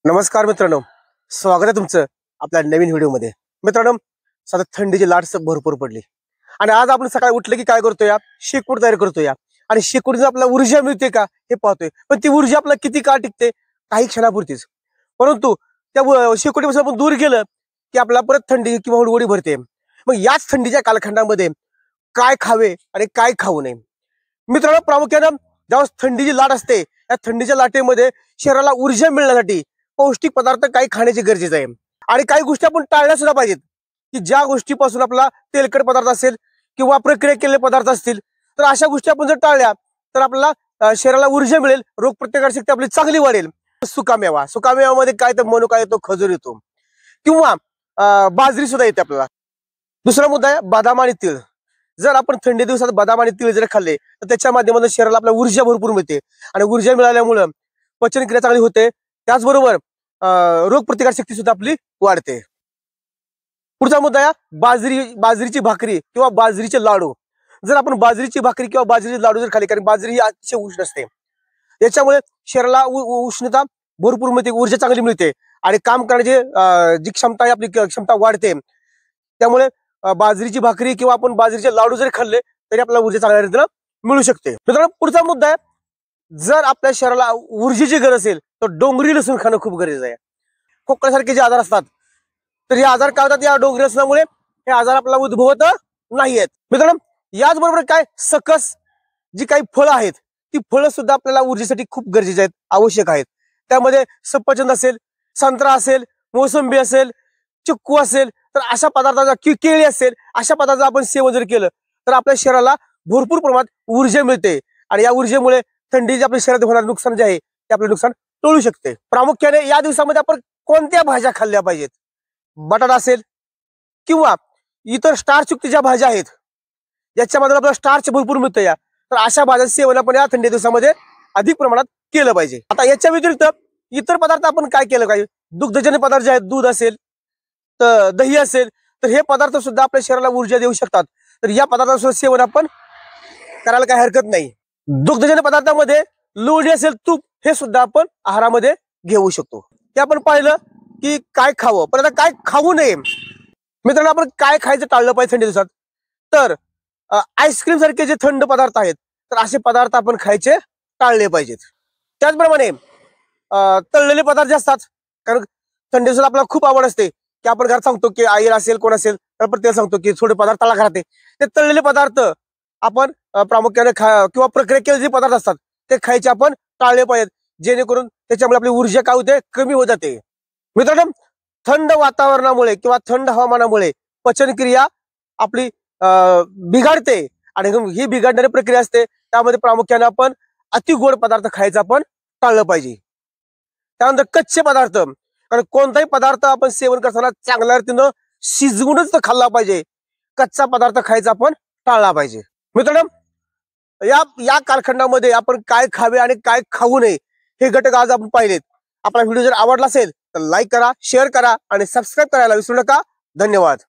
नमस्कार मित्रांनो, स्वागत आहे तुमचं आपल्या नवीन व्हिडिओमध्ये। मित्रांनो, सध्या थंडीची लाट भरपूर पडली आणि आज आपण सकाळी उठलं की काय करतोय, शेकोटी तयार करतोय आणि शेकोटीने आपल्याला ऊर्जा मिळते का हे पाहतोय। पण ती ऊर्जा आपल्याला किती काळ टिकते, काही क्षणापुरतीच। परंतु त्या शेकोटीपासून आपण दूर गेलं की आपल्याला परत थंडी किंवा हुडहुडी भरते। मग याच थंडीच्या कालखंडामध्ये काय खावे आणि काय खाऊ नये मित्रांनो, प्रामुख्याने जेव्हा थंडीची लाट असते या थंडीच्या लाटेमध्ये शरीराला ऊर्जा मिळण्यासाठी पौष्टिक पदार्थ काही खाण्याची गरजेचं आहे। आणि काही गोष्टी आपण टाळल्या सुद्धा पाहिजेत की ज्या गोष्टीपासून आपला तेलकट पदार्थ असेल किंवा प्रक्रिया केलेले पदार्थ असतील, तर अशा गोष्टी आपण जर टाळल्या तर आपल्याला शरीराला ऊर्जा मिळेल, रोगप्रतिकारक शक्ती आपली चांगली वाढेल। सुकामेवामध्ये काय तर मनुका येतो, खजूर येतो किंवा बाजरी सुद्धा येते आपल्याला। दुसरा मुद्दा आहे बदाम आणि तीळ। जर आपण थंडी दिवसात बदाम आणि तीळ जर खाल्ले तर त्याच्या माध्यमातून शरीराला आपल्याला ऊर्जा भरपूर मिळते आणि ऊर्जा मिळाल्यामुळे पचनक्रिया चांगली होते। त्याचबरोबर रोगप्रतिकार शक्ती सुद्धा आपली वाढते। पुढचा मुद्दा आहे बाजरीची भाकरी किंवा बाजरीचे लाडू। जर आपण बाजरीची भाकरी किंवा बाजरीचे लाडू जर खाल्ले, कारण बाजरी ही अतिशय उष्ण असते, याच्यामुळे शरीराला उष्णता भरपूर मिळते, ऊर्जा चांगली मिळते आणि काम करण्याची जी क्षमता आहे आपली क्षमता वाढते। त्यामुळे बाजरीची भाकरी किंवा आपण बाजरीचे लाडू जरी खाल्ले तरी आपल्याला ऊर्जा चांगल्या रीतीने मिळू शकते। मित्रांनो, पुढचा मुद्दा आहे, जर आपल्या शरीराला ऊर्जेची गरज असेल तर डोंगरी लसूण खाणं खूप गरजेचं आहे। खोकल्यासारखे जे आजार असतात तर हे आजार काय होतात, या डोंगरी लसणामुळे हे आजार आपल्याला उद्भवत नाहीयेत। मित्रांनो, याचबरोबर काय सकस जी काही फळं आहेत ती फळं सुद्धा आपल्याला ऊर्जेसाठी खूप गरजेची आहेत, आवश्यक आहेत। त्यामध्ये सफरचंद असेल, संत्रा असेल, मोसंबी असेल, चिक्कू असेल, तर अशा पदार्थाचा केळी असेल, अशा पदार्थाचं आपण सेवन जर केलं तर आपल्या शरीराला भरपूर प्रमाणात ऊर्जा मिळते आणि या ऊर्जेमुळे थंडीचे आपल्या शरीरात होणारे नुकसान जे आहे ते आपले नुकसान टळू शकते। प्रामुख्याने या दिवसामध्ये आपण कोणत्या भाज्या खाल्ल्या पाहिजेत, बटाटा असेल किंवा इतर स्टार्चयुक्त ज्या भाज्या आहेत ज्याच्यामध्ये आपल्याला स्टार्च भरपूर मिळतं या, तर अशा भाज्यांचं सेवन आपण या थंडी दिवसामध्ये अधिक प्रमाणात केलं पाहिजे। आता याच्या व्यतिरिक्त इतर पदार्थ आपण काय केलं पाहिजे, दुग्धजन्य पदार्थ जे आहेत, दूध असेल तर दही असेल, तर हे पदार्थ सुद्धा आपल्या शरीराला ऊर्जा देऊ शकतात। तर या पदार्थांचं सेवन आपण करायला काही हरकत नाही। दुग्धजन्य पदार्थामध्ये लोणी असेल, तूप, हे सुद्धा आपण आहारामध्ये घेऊ शकतो। ते आपण पाहिलं की काय खावं, पण आता काय खाऊ नये। मित्रांनो, आपण काय खायचं टाळलं पाहिजे थंडी दिवसात, तर आईस्क्रीम सारखे जे थंड पदार्थ आहेत तर असे पदार्थ आपण खायचे टाळले पाहिजेत। त्याचप्रमाणे तळलेले पदार्थ जे असतात, कारण थंडी दिवसात आपल्याला खूप आवड असते की आपण घरात सांगतो की आई असेल कोण असेल तर आपण ते सांगतो की थोडे पदार्थ तळा घरात, ते तळलेले पदार्थ आपण प्रामुख्याने किंवा प्रक्रिया केलेले जे पदार्थ असतात ते खायचे आपण टाळले पाहिजेत, जेणेकरून त्याच्यामुळे आपली ऊर्जा काय होते, कमी होत जाते। मित्रांनो, थंड वातावरणामुळे किंवा थंड हवामानामुळे पचनक्रिया आपली बिघडते आणि ही बिघडणारी प्रक्रिया असते। त्यामध्ये प्रामुख्याने आपण अति गोड पदार्थ खायचं आपण टाळलं पाहिजे। त्यानंतर कच्चे पदार्थ, कारण कोणताही पदार्थ आपण सेवन करताना चांगल्या रीतीनं शिजवूनच खाल्ला पाहिजे, कच्चा पदार्थ खायचा आपण टाळला पाहिजे। मित्रांनो, या कालखंडामध्ये आपण काय खावे आणि काय खाऊ नये हे घटक आज आपण पाहिलेत। आपला व्हिडिओ जर आवडला असेल तर लाईक करा, शेअर करा आणि सबस्क्राईब करायला विसरू नका। धन्यवाद।